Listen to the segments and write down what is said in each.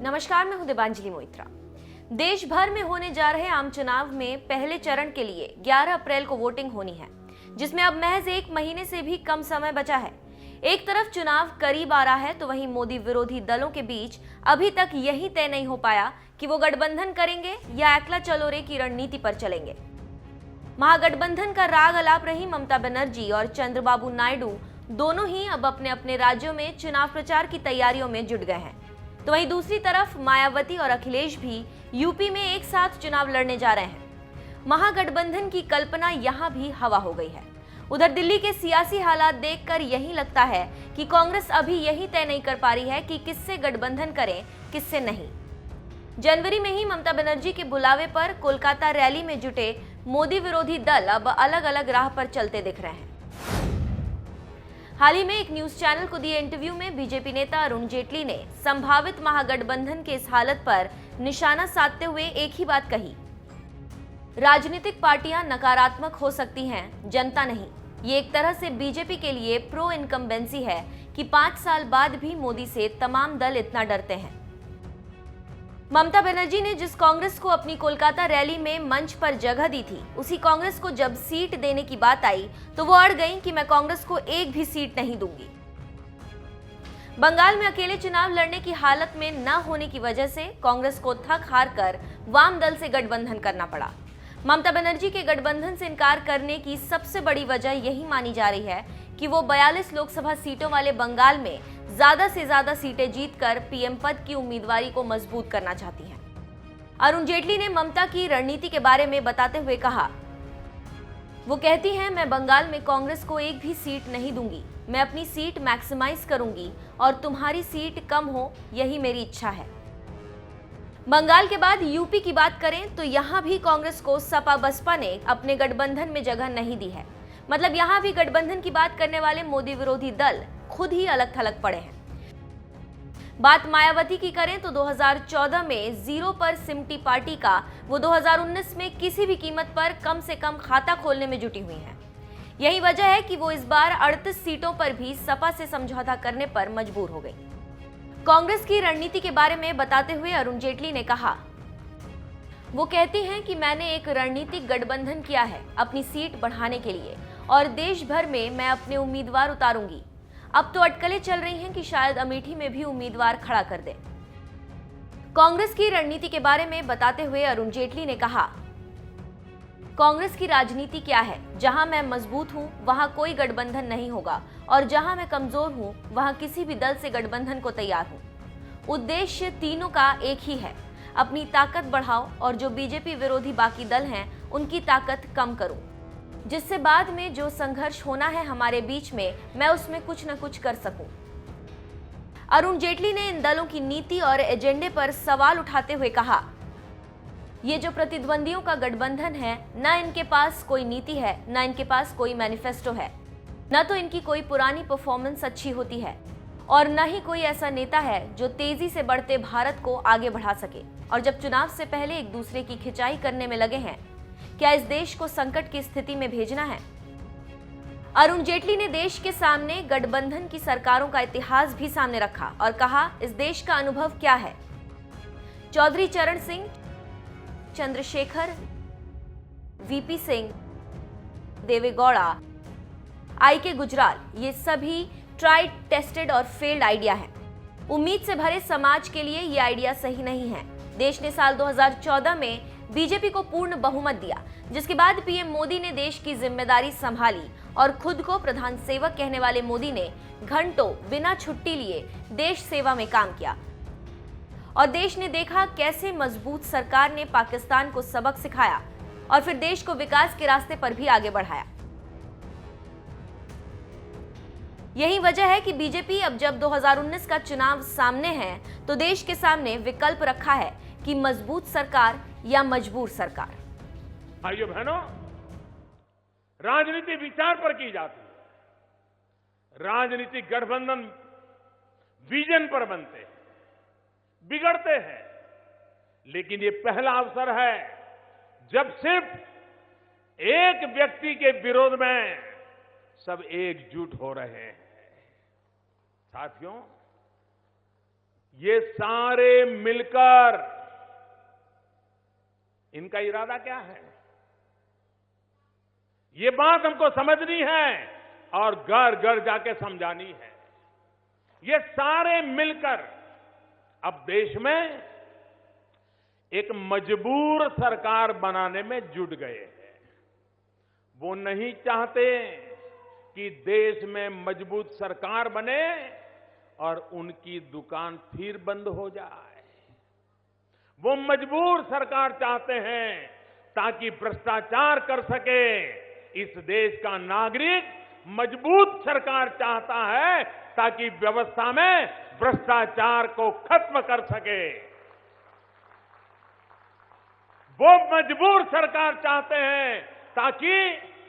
नमस्कार, मैं हूं देवांजलि मोइत्रा। देश भर में होने जा रहे आम चुनाव में पहले चरण के लिए 11 अप्रैल को वोटिंग होनी है, जिसमें अब महज एक महीने से भी कम समय बचा है। एक तरफ चुनाव करीब आ रहा है, तो वहीं मोदी विरोधी दलों के बीच अभी तक यही तय नहीं हो पाया कि वो गठबंधन करेंगे या एकला चलो रे की रणनीति पर चलेंगे। महागठबंधन का राग अलाप रही ममता बनर्जी और चंद्रबाबू नायडू दोनों ही अब अपने अपने राज्यों में चुनाव प्रचार की तैयारियों में जुट गए हैं। तो वहीं दूसरी तरफ मायावती और अखिलेश भी यूपी में एक साथ चुनाव लड़ने जा रहे हैं। महागठबंधन की कल्पना यहां भी हवा हो गई है। उधर दिल्ली के सियासी हालात देखकर यही लगता है कि कांग्रेस अभी यही तय नहीं कर पा रही है कि किससे गठबंधन करें, किससे नहीं। जनवरी में ही ममता बनर्जी के बुलावे पर कोलकाता रैली में जुटे मोदी विरोधी दल अब अलग अलग राह पर चलते दिख रहे हैं। हाल ही में एक न्यूज चैनल को दिए इंटरव्यू में बीजेपी नेता अरुण जेटली ने संभावित महागठबंधन के इस हालत पर निशाना साधते हुए एक ही बात कही, राजनीतिक पार्टियां नकारात्मक हो सकती हैं, जनता नहीं। ये एक तरह से बीजेपी के लिए प्रो इनकम्बेंसी है कि 5 साल बाद भी मोदी से तमाम दल इतना डरते हैं। ममता बनर्जी ने जिस कांग्रेस को अपनी कोलकाता रैली में मंच पर जगह दी थी, उसी कांग्रेस को जब सीट देने की बात आई तो वो अड़ गई कि मैं कांग्रेस को एक भी सीट नहीं दूंगी। बंगाल में अकेले चुनाव लड़ने की हालत में न होने की वजह से कांग्रेस को थक हार कर वाम दल से गठबंधन करना पड़ा। ममता बनर्जी के गठबंधन से इनकार करने की सबसे बड़ी वजह यही मानी जा रही है कि वो 42 लोकसभा सीटों वाले बंगाल में ज्यादा से ज्यादा सीटें जीतकर पीएम पद की उम्मीदवारी को मजबूत करना चाहती हैं। अरुण जेटली ने ममता की रणनीति के बारे में बताते हुए कहा, वो कहती हैं मैं बंगाल में कांग्रेस को एक भी सीट नहीं दूंगी, मैं अपनी सीट मैक्सिमाइज करूंगी और तुम्हारी सीट कम हो, यही मेरी इच्छा है। बंगाल के बाद यूपी की बात करें तो यहां भी कांग्रेस को सपा बसपा ने अपने गठबंधन में जगह नहीं दी है। मतलब यहां भी गठबंधन की बात करने वाले मोदी विरोधी दल खुद ही अलग थलग पड़े हैं। बात मायावती की करें तो 2014 में जीरो पर सिमटी पार्टी का वो 2019 में किसी भी कीमत पर कम से कम खाता खोलने में जुटी हुई हैं। यही वजह है कि वो इस बार 38 सीटों पर भी सपा से समझौता करने पर मजबूर हो गई। कांग्रेस की रणनीति के बारे में बताते हुए अरुण जेटली ने कहा, वो कहती हैं कि मैंने एक रणनीतिक गठबंधन किया है अपनी सीट बढ़ाने के लिए और देश भर में मैं अपने उम्मीदवार उतारूंगी। अब तो अटकलें चल रही हैं कि शायद अमेठी में भी उम्मीदवार खड़ा कर दे। कांग्रेस की रणनीति के बारे में बताते हुए अरुण जेटली ने कहा, कांग्रेस की राजनीति क्या है, जहां मैं मजबूत हूं वहां कोई गठबंधन नहीं होगा और जहां मैं कमजोर हूं वहां किसी भी दल से गठबंधन को तैयार हूं। उद्देश्य तीनों का एक ही है, अपनी ताकत बढ़ाओ और जो बीजेपी विरोधी बाकी दल हैं उनकी ताकत कम करो, जिससे बाद में जो संघर्ष होना है हमारे बीच में मैं उसमें कुछ न कुछ कर सकूं। अरुण जेटली ने इन दलों की नीति और एजेंडे पर सवाल उठाते हुए कहा, ये जो प्रतिद्वंदियों का गठबंधन है, न इनके पास कोई नीति है, न इनके पास कोई मैनिफेस्टो है, न तो इनकी कोई पुरानी परफॉर्मेंस अच्छी होती है और न ही कोई ऐसा नेता है जो तेजी से बढ़ते भारत को आगे बढ़ा सके। और जब चुनाव से पहले एक दूसरे की खिंचाई करने में लगे हैं, क्या इस देश को संकट की स्थिति में भेजना है? अरुण जेटली ने देश के सामने गठबंधन की सरकारों का इतिहास भी सामने रखा और कहा, इस देश का अनुभव क्या है। चौधरी चरण सिंह, चंद्रशेखर, वीपी सिंह, देवेगौड़ा, आईके गुजराल, ये सभी ट्राइड, टेस्टेड और फेल्ड आइडिया है। उम्मीद से भरे समाज के लिए ये आइडिया सही नहीं है। देश ने साल 2014 में बीजेपी को पूर्ण बहुमत दिया, जिसके बाद पीएम मोदी ने देश की जिम्मेदारी संभाली और खुद को प्रधान सेवक कहने वाले मोदी ने घंटों बिना छुट्टी लिए देश सेवा में काम किया और देश ने देखा कैसे मजबूत सरकार ने पाकिस्तान को सबक सिखाया और फिर देश को विकास के रास्ते पर भी आगे बढ़ाया। यही वजह है कि बीजेपी अब जब 2019 का चुनाव सामने है तो देश के सामने विकल्प रखा है कि मजबूत सरकार या मजबूर सरकार। भाइयों बहनों, राजनीति विचार पर की जाती है। राजनीतिक गठबंधन विजन पर बनते हैं, बिगड़ते हैं। लेकिन ये पहला अवसर है जब सिर्फ एक व्यक्ति के विरोध में सब एकजुट हो रहे हैं। साथियों, ये सारे मिलकर इनका इरादा क्या है, ये बात हमको समझनी है और घर घर जाके समझानी है। ये सारे मिलकर अब देश में एक मजबूर सरकार बनाने में जुट गए हैं। वो नहीं चाहते कि देश में मजबूत सरकार बने और उनकी दुकान फिर बंद हो जाए। वो मजबूर सरकार चाहते हैं ताकि भ्रष्टाचार कर सके। इस देश का नागरिक मजबूत सरकार चाहता है ताकि व्यवस्था में भ्रष्टाचार को खत्म कर सके। वो मजबूर सरकार चाहते हैं ताकि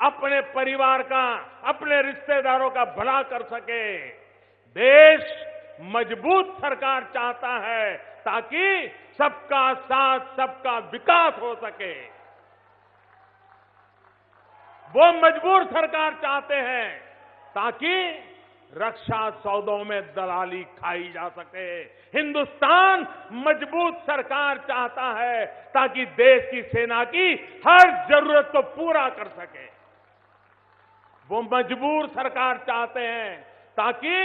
अपने परिवार का, अपने रिश्तेदारों का भला कर सके। देश मजबूत सरकार चाहता है ताकि सबका साथ, सबका विकास हो सके। वो मजबूर सरकार चाहते हैं ताकि रक्षा सौदों में दलाली खाई जा सके। हिंदुस्तान मजबूत सरकार चाहता है ताकि देश की सेना की हर जरूरत को पूरा कर सके। वो मजबूर सरकार चाहते हैं ताकि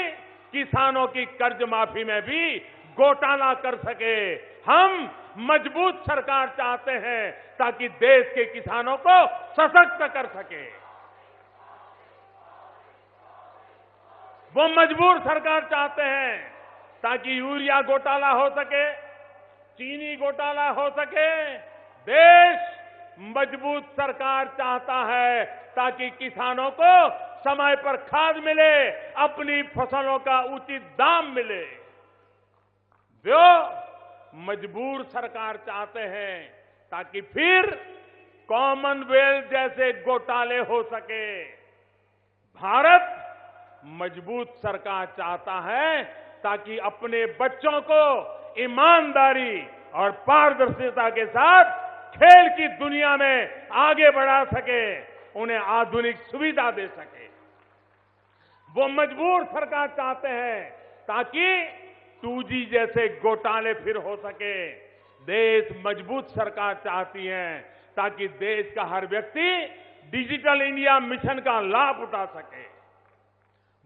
किसानों की कर्ज माफी में भी घोटाला कर सके। हम मजबूत सरकार चाहते हैं ताकि देश के किसानों को सशक्त कर सके। वो मजबूर सरकार चाहते हैं ताकि यूरिया घोटाला हो सके, चीनी घोटाला हो सके। देश मजबूत सरकार चाहता है ताकि किसानों को समय पर खाद मिले, अपनी फसलों का उचित दाम मिले। वो मजबूर सरकार चाहते हैं ताकि फिर कॉमनवेल्थ जैसे घोटाले हो सके। भारत मजबूत सरकार चाहता है ताकि अपने बच्चों को ईमानदारी और पारदर्शिता के साथ खेल की दुनिया में आगे बढ़ा सके, उन्हें आधुनिक सुविधा दे सके। वो मजबूर सरकार चाहते हैं ताकि 2G जैसे घोटाले फिर हो सके। देश मजबूत सरकार चाहती है ताकि देश का हर व्यक्ति डिजिटल इंडिया मिशन का लाभ उठा सके।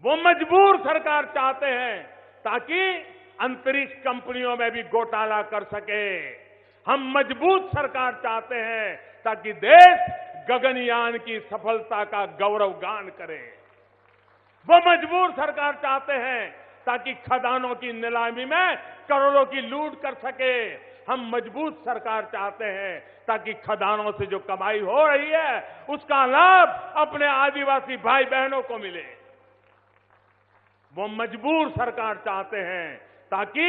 वो मजबूर सरकार चाहते हैं ताकि अंतरिक्ष कंपनियों में भी घोटाला कर सके। हम मजबूत सरकार चाहते हैं ताकि देश गगनयान की सफलता का गौरवगान करे। वो मजबूर सरकार चाहते हैं ताकि खदानों की नीलामी में करोड़ों की लूट कर सके। हम मजबूत सरकार चाहते हैं ताकि खदानों से जो कमाई हो रही है उसका लाभ अपने आदिवासी भाई बहनों को मिले। वो मजबूर सरकार चाहते हैं ताकि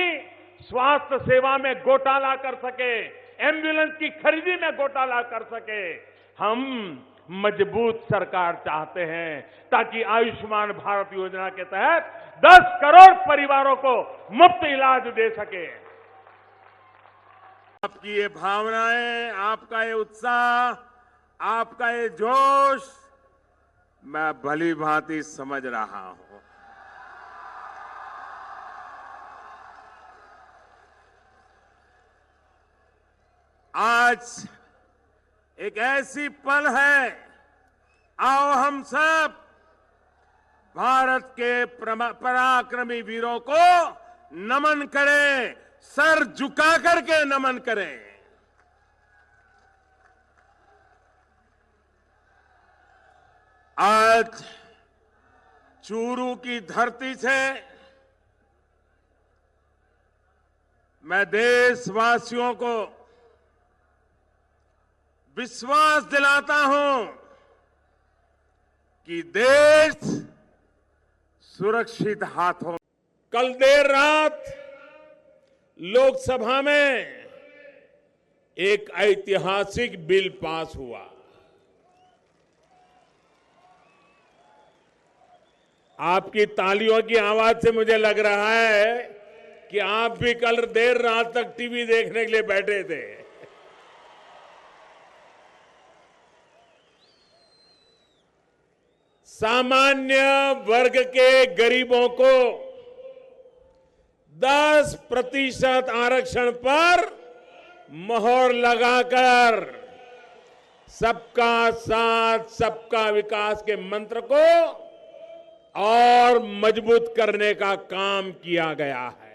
स्वास्थ्य सेवा में घोटाला कर सके, एम्बुलेंस की खरीदी में घोटाला कर सके। हम मजबूत सरकार चाहते हैं ताकि आयुष्मान भारत योजना के तहत 10 करोड़ परिवारों को मुफ्त इलाज दे सके। आपकी ये भावनाएं, आपका ये उत्साह, आपका ये जोश मैं भली भांति समझ रहा हूं। आज एक ऐसी पल है, आओ हम सब भारत के पराक्रमी वीरों को नमन करें, सर झुका करके नमन करें। आज चूरू की धरती से मैं देशवासियों को विश्वास दिलाता हूं कि देश सुरक्षित हाथों। कल देर रात लोकसभा में एक ऐतिहासिक बिल पास हुआ। आपकी तालियों की आवाज से मुझे लग रहा है कि आप भी कल देर रात तक टीवी देखने के लिए बैठे थे। सामान्य वर्ग के गरीबों को 10% आरक्षण पर मोहर लगाकर सबका साथ सबका विकास के मंत्र को और मजबूत करने का काम किया गया है।